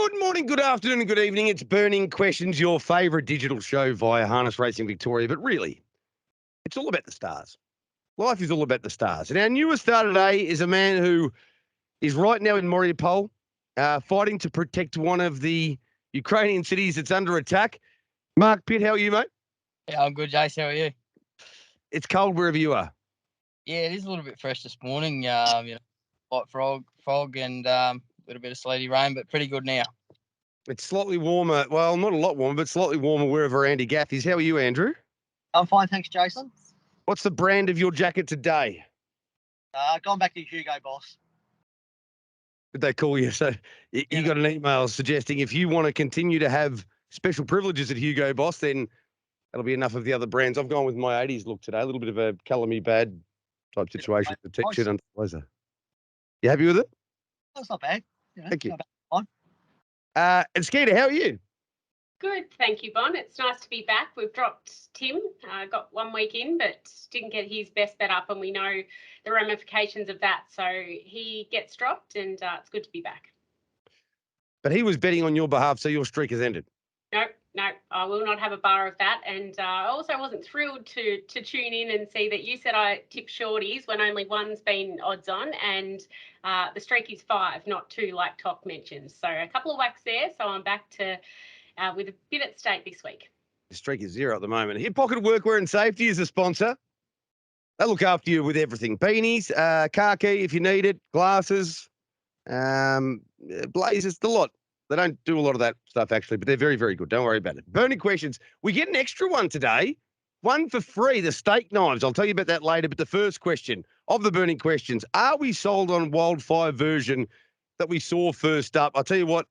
Good morning, good afternoon, and good evening. It's Burning Questions, your favourite digital show via Harness Racing Victoria. But really, it's all about the stars. Life is all about the stars. And our newest star today is a man who is right now in Mariupol, fighting to protect one of the Ukrainian cities that's under attack. Mark Pitt, how are you, mate? Yeah, I'm good, Jace. How are you? It's cold wherever you are. Yeah, it is a little bit fresh this morning. Light fog and a little bit of sleety rain, but pretty good now. It's slightly warmer. Well, not a lot warmer, but slightly warmer wherever Andy Gath is. How are you, Andrew? I'm fine, thanks, Jason. What's the brand of your jacket today? Gone back to Hugo Boss. Did they call you? So you got an email suggesting if you want to continue to have special privileges at Hugo Boss, then that'll be enough of the other brands. I've gone with my 80s look today, a little bit of a colour me bad type situation. The t-shirt under the blazer. You happy with it? That's not bad. Thank you. Not bad. And Nikkita, how are you? Good, thank you, Bon. It's nice to be back. We've dropped Tim, got 1 week in, but didn't get his best bet up, and we know the ramifications of that. So he gets dropped, and it's good to be back. But he was betting on your behalf, so your streak has ended. No, I will not have a bar of that. And I also wasn't thrilled to tune in and see that you said I tipped shorties when only one's been odds on, and the streak is 5, not 2 like Toc mentioned. So a couple of whacks there, so I'm back to with a bit at stake this week. The streak is 0 at the moment. Hip Pocket Workwear and Safety is a sponsor. They look after you with everything. Beanies, car key if you need it, glasses, blazers, the lot. They don't do a lot of that stuff, actually, but they're very, very good. Don't worry about it. Burning Questions. We get an extra one today. One for free, the steak knives. I'll tell you about that later. But the first question of the Burning Questions, are we sold on wildfire version that we saw first up? I'll tell you what,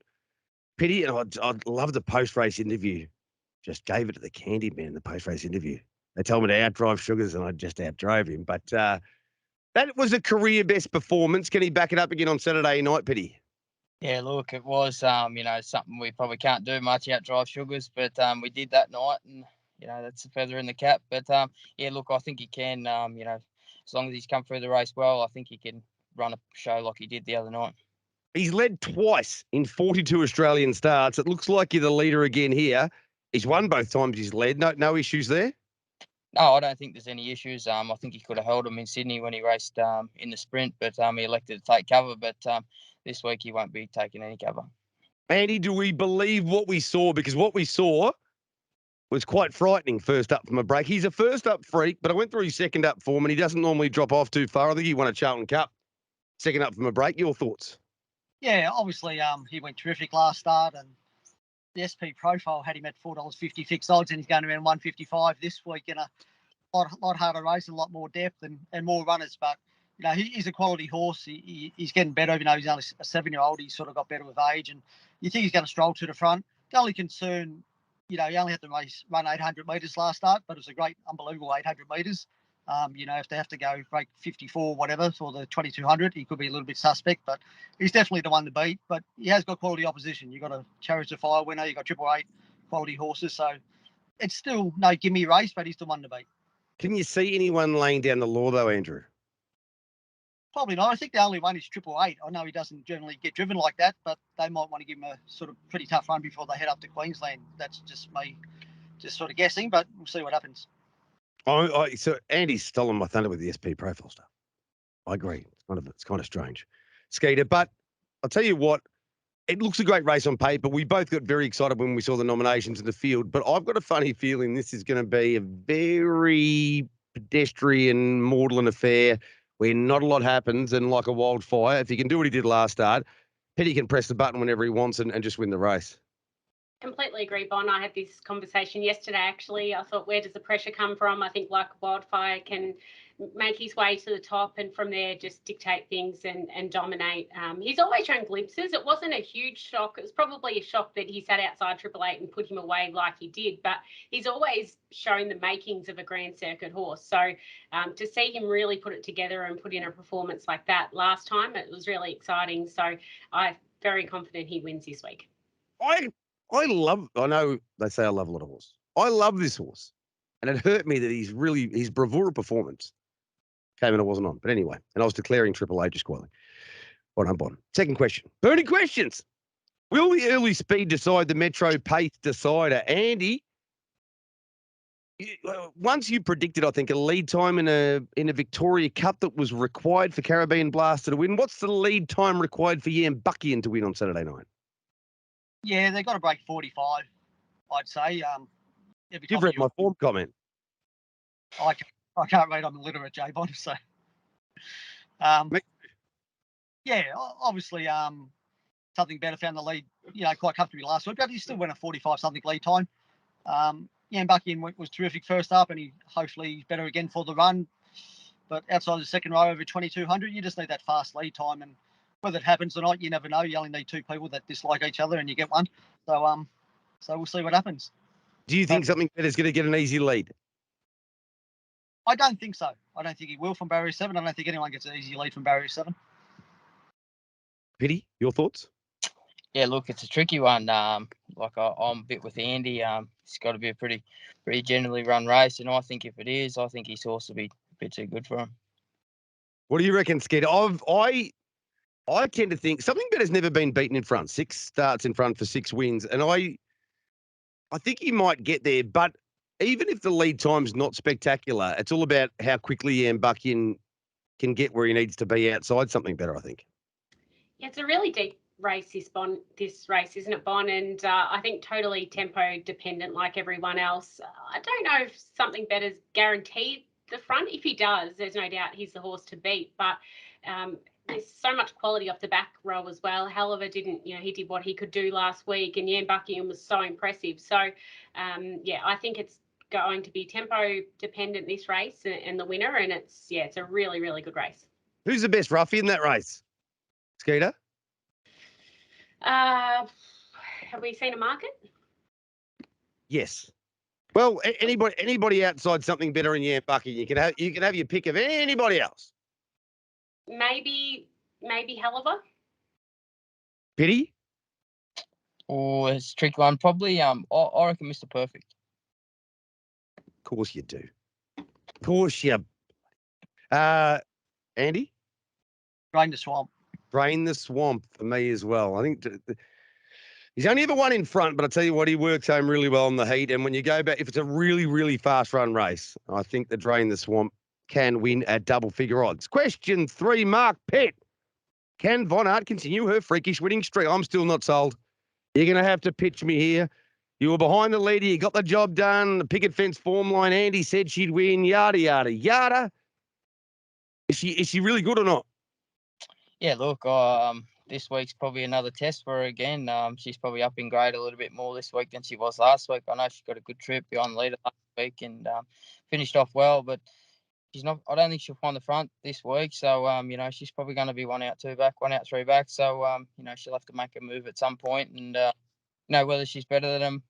Pity, and I love the post-race interview. Just gave it to the candy man in the post-race interview. They told me to outdrive Sugars, and I just outdrove him. But that was a career-best performance. Can he back it up again on Saturday night, Pity? Yeah, look, it was something we probably can't do much, outdrive Sugars, but we did that night, and that's a feather in the cap. But yeah, look, I think he can. As long as he's come through the race well, I think he can run a show like he did the other night. He's led twice in 42 Australian starts. It looks like you're the leader again here. He's won both times he's led. No issues there? No, I don't think there's any issues. I think he could have held him in Sydney when he raced in the sprint, but he elected to take cover. But this week he won't be taking any cover. Andy, do we believe what we saw? Because what we saw was quite frightening first up from a break. He's a first up freak, but I went through his second up form, and he doesn't normally drop off too far. I think he won a Charlton Cup second up from a break. Your thoughts? Yeah, obviously he went terrific last start, and the SP profile had him at $4.50 fixed odds, and he's going around 155 this week in a lot harder race, and a lot more depth and more runners. But he's a quality horse. He's getting better. He's only a 7-year-old. He's sort of got better with age, and you think he's going to stroll to the front. The only concern, he only had to run 800 metres last start, but it was a great, unbelievable 800 metres. If they have to go break 54, whatever, for the 2200, he could be a little bit suspect, but he's definitely the one to beat. But he has got quality opposition. You've got a Chariots of Fire winner, you've got 888 quality horses. So it's still no gimme race, but he's the one to beat. Can you see anyone laying down the law, though, Andrew? Probably not. I think the only one is 888. I know he doesn't generally get driven like that, but they might want to give him a sort of pretty tough run before they head up to Queensland. That's just me just sort of guessing, but we'll see what happens. So Andy's stolen my thunder with the SP profile stuff. I agree. It's kind of strange, Skeeter. But I'll tell you what, it looks a great race on paper. We both got very excited when we saw the nominations in the field. But I've got a funny feeling this is going to be a very pedestrian, maudlin affair where not a lot happens, and like a wildfire, if he can do what he did last start, Petty can press the button whenever he wants and just win the race. Completely agree, Bon. I had this conversation yesterday, actually. I thought, where does the pressure come from? I think like Wildfire can make his way to the top, and from there just dictate things and dominate. He's always shown glimpses. It wasn't a huge shock. It was probably a shock that he sat outside 888 and put him away like he did, but he's always shown the makings of a Grand Circuit horse. So to see him really put it together and put in a performance like that last time, it was really exciting. So I'm very confident he wins this week. I know they say I love a lot of horses. I love this horse. And it hurt me that his bravura performance came and I wasn't on. But anyway, and I was declaring Triple H just quietly. Well done, Bon. Second question. Burning Questions. Will the early speed decide the Metro pace decider? Andy, once you predicted, I think, a lead time in a Victoria Cup that was required for Caribbean Blaster to win. What's the lead time required for Yambuckian to win on Saturday night? Yeah, they've got to break 45, I'd say. You've read my form comment. I can't read. I'm illiterate, Jay Bond. So, yeah, obviously, something better found the lead, quite comfortably last week, but he still went a 45-something lead time. Yambuckian was terrific first up, and hopefully he's better again for the run. But outside the second row over 2,200, you just need that fast lead time, and whether it happens or not, you never know. You only need two people that dislike each other, and you get one. So we'll see what happens. Do you think something better's going to get an easy lead? I don't think so. I don't think he will from barrier 7. I don't think anyone gets an easy lead from barrier 7. Pity, your thoughts? Yeah, look, it's a tricky one. I'm a bit with Andy. It's got to be a pretty generally run race, and I think if it is, I think his horse will be a bit too good for him. What do you reckon, Skid? I tend to think something better's never been beaten in front. 6 starts in front for 6 wins, and I think he might get there. But even if the lead time's not spectacular, it's all about how quickly Yambuckian can get where he needs to be outside something better, I think. Yeah, it's a really deep race, this race, isn't it, Bon? And I think totally tempo dependent like everyone else. I don't know if something better's guaranteed the front. If he does, there's no doubt he's the horse to beat. But there's so much quality off the back row as well. Helliver didn't, he did what he could do last week, and Yambuckian was so impressive. So, yeah, I think it's going to be tempo dependent, this race, and the winner. And it's a really, really good race. Who's the best roughie in that race? Skeeter? Have we seen a market? Yes. Well, anybody outside something better in Yambuckian, you can have your pick of anybody else. Maybe Helliver. Pity? Oh, it's a tricky one. Probably, I reckon Mr. Perfect. Of course you do. Of course you. Andy? Drain the Swamp. Drain the Swamp for me as well. I think he's only ever won in front, but I tell you what, he works home really well in the heat. And when you go back, if it's a really, really fast run race, I think the Drain the Swamp can win at double figure odds. Question 3, Mark Pitt. Can Von Art continue her freakish winning streak? I'm still not sold. You're going to have to pitch me here. You were behind the leader. You got the job done. The picket fence form line. Andy said she'd win. Yada, yada, yada. Is she really good or not? Yeah, look, this week's probably another test for her again. She's probably up in grade a little bit more this week than she was last week. I know she got a good trip behind the leader last week and finished off well, but she's not. I don't think she'll find the front this week. So, she's probably going to be 1 out, 2 back, 1 out, 3 back. So, she'll have to make a move at some point. And, whether she's better than him,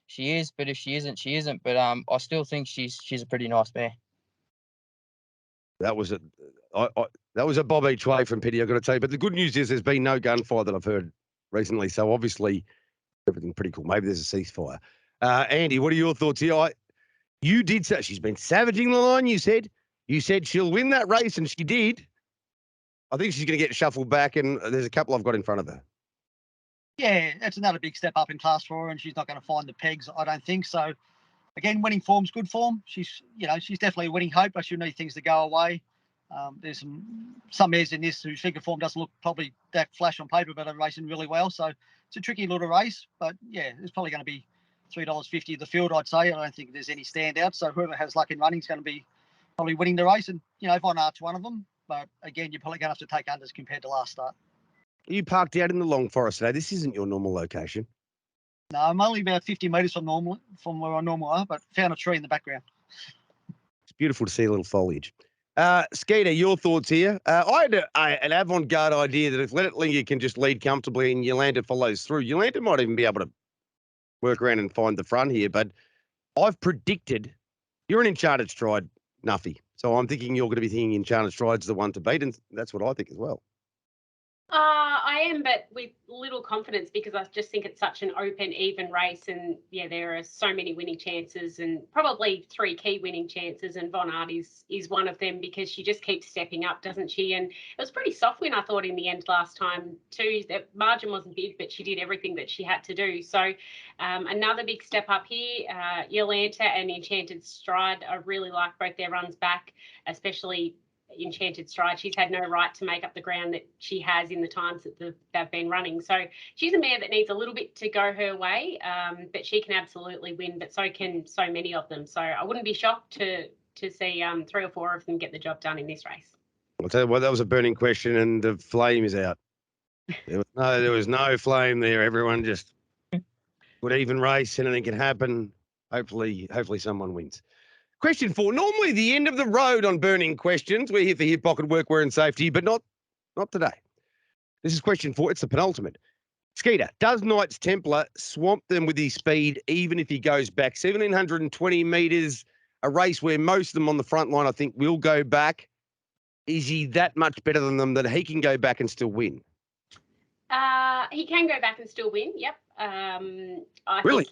she is. But if she isn't, she isn't. But I still think she's a pretty nice mare. That was a bob each way from Pity, I've got to tell you. But the good news is there's been no gunfire that I've heard recently. So obviously everything pretty cool. Maybe there's a ceasefire. Andy, what are your thoughts here? You did say she's been savaging the line. You said she'll win that race, and she did. I think she's going to get shuffled back, and there's a couple I've got in front of her. Yeah, that's another big step up in class for her, and she's not going to find the pegs, I don't think. So, again, winning form's good form. She's definitely a winning hope, but she'll need things to go away. There's some mares in this whose figure form doesn't look probably that flash on paper, but are racing really well. So it's a tricky little race, but yeah, it's probably going to be $3.50 the field, I'd say. I don't think there's any standouts. So whoever has luck in running is going to be probably winning the race, and Von Art's one of them. But again, you're probably going to have to take unders compared to last start. You parked out in the Long Forest today. This isn't your normal location. No, I'm only about 50 metres from where I normally are, but found a tree in the background. It's beautiful to see a little foliage. Skeeter, your thoughts here? I had an avant-garde idea that if Let It Linger can just lead comfortably and Yolanda follows through, Yolanda might even be able to work around and find the front here. But I've predicted you're an Enchanted Stride nuffy. So I'm thinking you're going to be thinking Enchanted Stride's the one to beat, and that's what I think as well. I am, but with little confidence because I just think it's such an open, even race. And yeah, there are so many winning chances and probably 3 key winning chances. And Von Art is one of them because she just keeps stepping up, doesn't she? And it was pretty soft win, I thought, in the end last time too. The margin wasn't big, but she did everything that she had to do. So another big step up here. Yolanta and Enchanted Stride, I really like both their runs back, especially Enchanted Stride. She's had no right to make up the ground that she has in the times that they've been running. So she's a mare that needs a little bit to go her way, but she can absolutely win, but so can so many of them. So I wouldn't be shocked to see 3 or 4 of them get the job done in this race. I'll tell you what, that was a burning question and the flame is out. There was no flame there. Everyone just good even race. Anything can happen. Hopefully someone wins. Question 4. Normally the end of the road on burning questions. We're here for hip pocket workwear and safety, but not today. This is question 4. It's the penultimate. Skeeter, does Knights Templar swamp them with his speed even if he goes back 1,720 metres, a race where most of them on the front line I think will go back? Is he that much better than them that he can go back and still win? He can go back and still win. Yep. Really?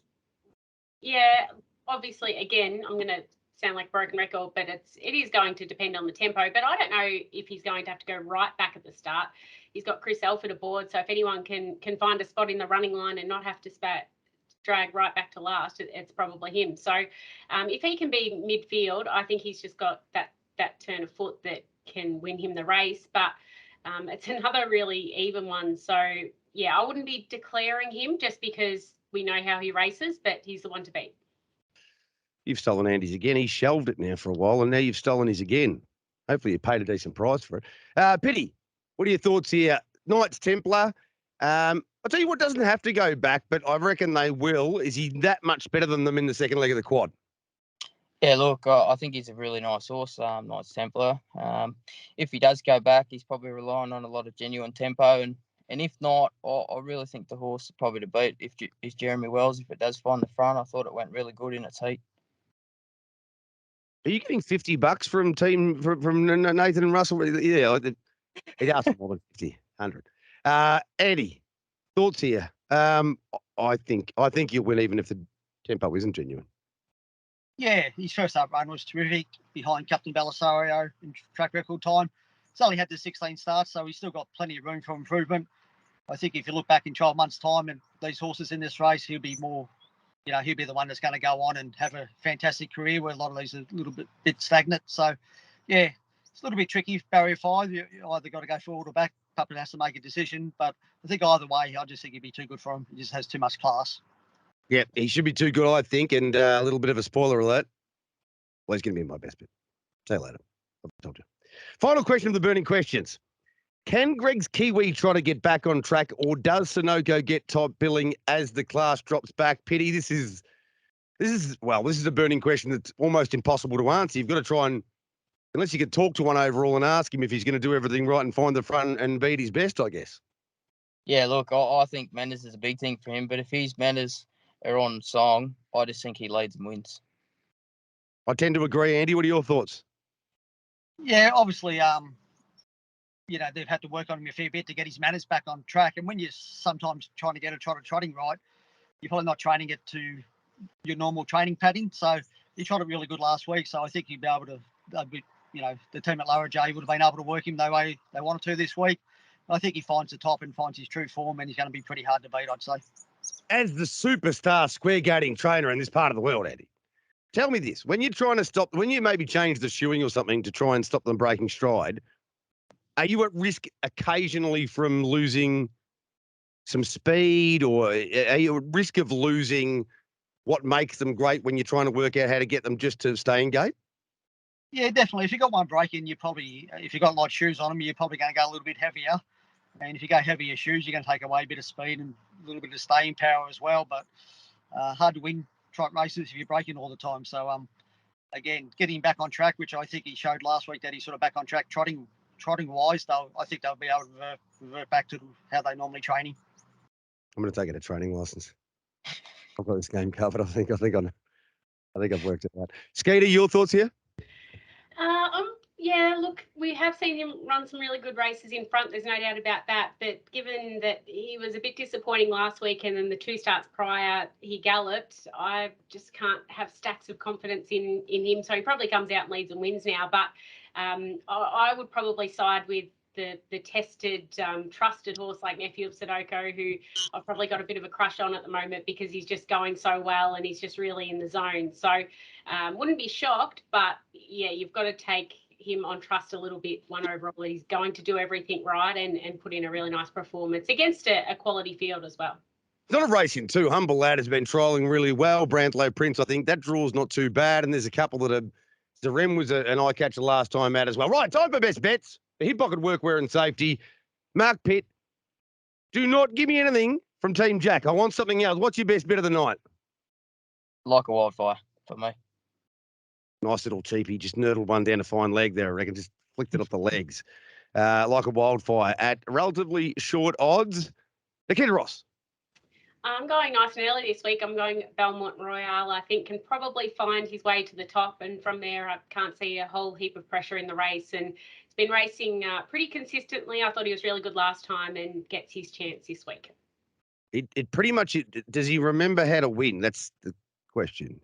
Yeah. Obviously, again, I'm going to sound like a broken record, but it is going to depend on the tempo. But I don't know if he's going to have to go right back at the start. He's got Chris Elford aboard, so if anyone can find a spot in the running line and not have to drag right back to last, it's probably him. So if he can be midfield, I think he's just got that turn of foot that can win him the race. But it's another really even one. So yeah, I wouldn't be declaring him just because we know how he races, but he's the one to beat. You've stolen Andy's again. He shelved it now for a while, and now you've stolen his again. Hopefully you paid a decent price for it. Pitty, what are your thoughts here? Knights Templar. I'll tell you what, doesn't have to go back, but I reckon they will. Is he that much better than them in the second leg of the quad? Yeah, look, I think he's a really nice horse, Knights Templar. If he does go back, he's probably relying on a lot of genuine tempo, and if not, I really think the horse is probably to beat is Jeremy Wells. If it does find the front, I thought it went really good in its heat. Are you getting $50 from Nathan and Russell? Yeah, he'd asked for more than 50, 100. Eddie, thoughts here? I think you'll win even if the tempo isn't genuine. Yeah, his first up run was terrific behind Captain Belisario in track record time. He's only had the 16 starts, so he's still got plenty of room for improvement. I think if you look back in 12 months' time and these horses in this race, he'll be more, he'll be the one that's going to go on and have a fantastic career, where a lot of these are a little bit stagnant. So, yeah, it's a little bit tricky. Barrier 5, you either got to go forward or back. Captain has to make a decision, but I think either way, I just think he'd be too good for him. He just has too much class. Yeah, he should be too good, I think. And a little bit of a spoiler alert. Well, he's going to be my best bet. See you later. I've told you. Final question of the burning questions. Can Greg's Kiwi try to get back on track, or does Sunoco get top billing as the class drops back? Pitty, this is a burning question that's almost impossible to answer. You've got to try and, unless you could talk to one overall and ask him if he's going to do everything right and find the front and beat his best, I guess. Yeah, look, I think manners is a big thing for him, but if his manners are on song, I just think he leads and wins. I tend to agree. Andy, what are your thoughts? Yeah, obviously, they've had to work on him a fair bit to get his manners back on track. And when you're sometimes trying to get a trotting right, you're probably not training it to your normal training pattern. So he trotted really good last week. So I think he'd be able to, the team at Lower J would have been able to work him the way they wanted to this week. I think he finds the top and finds his true form, and he's going to be pretty hard to beat, I'd say. As the superstar square gating trainer in this part of the world, Andy, tell me this. When you're trying to stop, when you maybe change the shoeing or something to try and stop them breaking stride, are you at risk occasionally from losing some speed, or are you at risk of losing what makes them great when you're trying to work out how to get them just to stay in gate? Yeah, definitely. If you got one break in, if you got light shoes on them, you're probably going to go a little bit heavier. And if you go heavier shoes, you're going to take away a bit of speed and a little bit of staying power as well. But hard to win trot races if you're breaking all the time. So, again, getting back on track, which I think he showed last week that he's sort of back on track trotting wise, though, I think they'll be able to revert back to how they normally training. I'm going to take it a training license. I've got this game covered. I think I've worked it out. Skeeter, your thoughts here? Yeah, look, we have seen him run some really good races in front. There's no doubt about that. But given that he was a bit disappointing last week and then the 2 starts prior he galloped, I just can't have stacks of confidence in him. So he probably comes out and leads and wins now. But I would probably side with the tested, trusted horse like Nephew of Sudoku, who I've probably got a bit of a crush on at the moment because he's just going so well and he's just really in the zone. So wouldn't be shocked, but yeah, you've got to take him on trust a little bit. 1 overall, he's going to do everything right and put in a really nice performance against a quality field as well. It's not a racing too. Humble Lad has been trialling really well. Brantlow Prince, I think that draw's not too bad. And there's a couple that are. Zarem was an eye catcher last time out as well. Right, time for best bets. Hip pocket workwear and safety. Mark Pitt, do not give me anything from Team Jack. I want something else. What's your best bet of the night? Like a Wildfire for me. Nice little cheapie. Just nurdled one down a fine leg there, I reckon. Just flicked it off the legs. Like a Wildfire at relatively short odds. Nikkita Ross. I'm going nice and early this week. I'm going Belmont Royale. I think can probably find his way to the top. And from there, I can't see a whole heap of pressure in the race. And he's been racing pretty consistently. I thought he was really good last time and gets his chance this week. It pretty much, does he remember how to win? That's the question.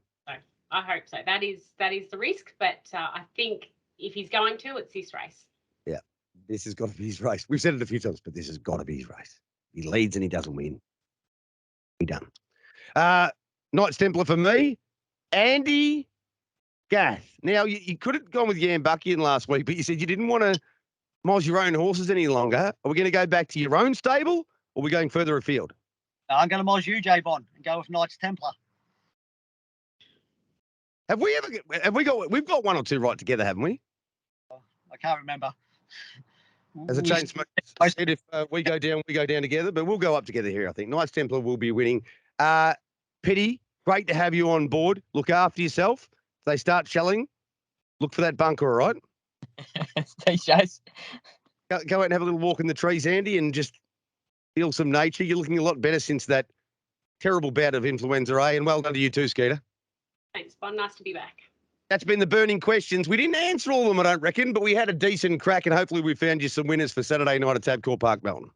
I hope so. That is the risk, but I think if he's going to, it's this race. Yeah, this has got to be his race. We've said it a few times, but this has got to be his race. He leads and he doesn't win. He done. Knights Templar for me. Andy Gath. Now, you could have gone with Jan Buckian last week, but you said you didn't want to moz your own horses any longer. Are we going to go back to your own stable, or are we going further afield? I'm going to moz you, J-Bon, and go with Knights Templar. We've got 1 or 2 right together, haven't we? I can't remember. As a chain smoke, I said if we go down together, but we'll go up together here, I think. Knights Templar will be winning. Pitty, great to have you on board. Look after yourself. If they start shelling, look for that bunker, all right? Thanks, Chase. Go out and have a little walk in the trees, Andy, and just feel some nature. You're looking a lot better since that terrible bout of influenza A, and well done to you too, Skeeter. Thanks, Bon. Nice to be back. That's been the burning questions. We didn't answer all of them, I don't reckon, but we had a decent crack, and hopefully we found you some winners for Saturday night at Tabcorp Park, Melbourne.